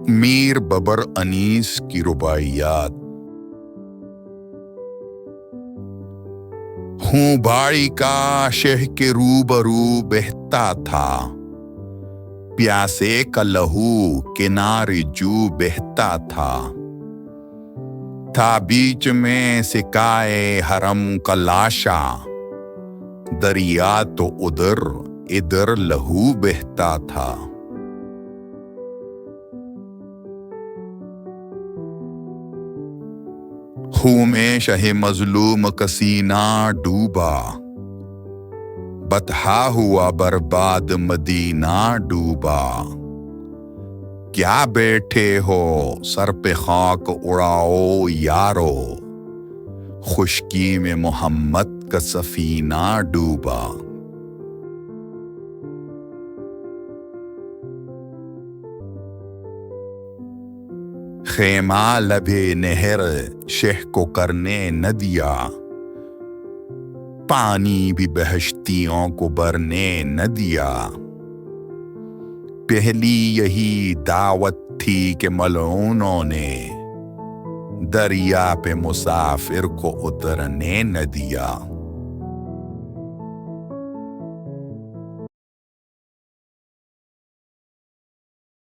میر ببر انیس کی رباعیات۔ ہوں بھائی کا شہ کے روبرو بہتا تھا، پیاسے کا لہو کنارے جو بہتا تھا بیچ میں سکائے حرم کا لاشا، دریا تو ادھر لہو بہتا تھا۔ خوں میں شہ مظلوم کا سینہ ڈوبا، بطحا ہوا برباد مدینہ ڈوبا۔ کیا بیٹھے ہو سر پہ خاک اڑاؤ یارو، خشکی میں محمد کا سفینہ ڈوبا۔ خیمہ لبے نہر شہ کو کرنے نہ دیا، پانی بھی بہشتیوں کو برنے نہ دیا۔ پہلی یہی دعوت تھی کہ ملعونوں نے، دریا پہ مسافر کو اترنے نہ دیا۔